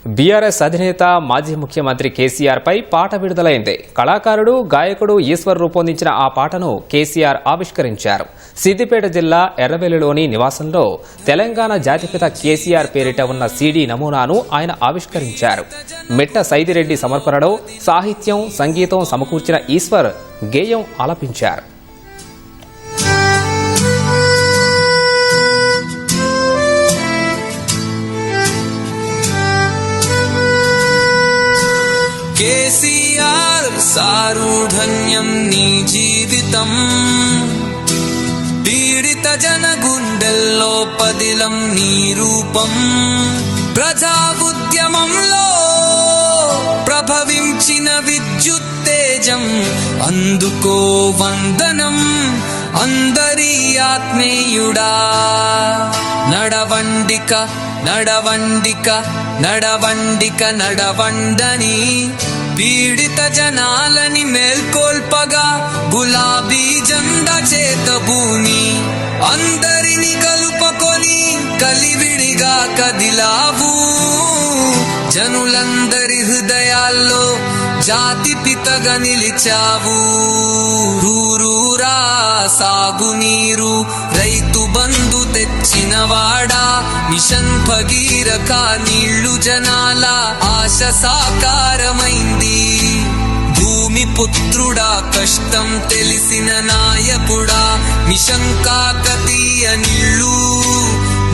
BRS అధినేత మాజీ ముఖ్యమంత్రి కేసీఆర్ పై పాట విడుదలైంది. కళాకారుడు గాయకుడు ఈశ్వర్ రూపొందించిన ఆ పాటను కేసీఆర్ ఆవిష్కరించారు. సిద్దిపేట జిల్లా ఎర్రవెల్లిలోని నివాసంలో తెలంగాణ జాతిపిత కేసీఆర్ పేరిట ఉన్న సీడీ నమూనాను ఆయన ఆవిష్కరించారు. మిట్ట సైదిరెడ్డి సమర్పణలో సాహిత్యం, సంగీతం సమకూర్చిన ఈశ్వర్ గేయం ఆలపించారు. కేసీఆర్ సారూఢన్యం నీ జీవితం, పీడిత జన గుండెల్లో పదిలం నీ రూపం, ప్రజా ఉద్యమంలో ప్రభవించిన విద్యుత్తేజం, అందుకో వందనం అందరి ఆత్మీయుడా. నడవండిక నడవండిక నడవండిక నడవండని పీడిత జనాలని మేల్కొల్పగా గులాబీ జెండా చేతబూని అందరిని కలుపుకొని కలివిడిగా కదిలావు. జనులందరి హృదయాల్లో జాతిపితగా నిలిచావు. రూరూరా సాగునీరు రైతు బంధు తెచ్చినవాడా, మిషన్ భగీరథ నీళ్లు జనాల ఆశ సాకారమైంది. భూమి పుత్రుడా కష్టం తెలిసిన నాయకుడా, మిషన్ కాకతీయ నీళ్లు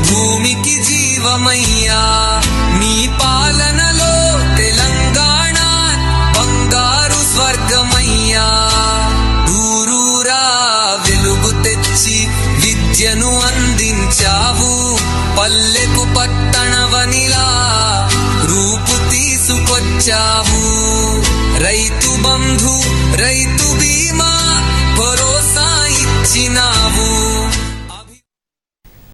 భూమికి జీవమయ్యా. నీ పాలనలో తెలంగాణ బంగారు స్వర్గమయ్యా. ఊరూరా వెలుగు తెచ్చి విద్యను అందించావు, పల్లెకు పట్టణవనిలా రూపు తీసుకొచ్చావు. రైతు బంధు రైతు బీమా భరోసా ఇచ్చిన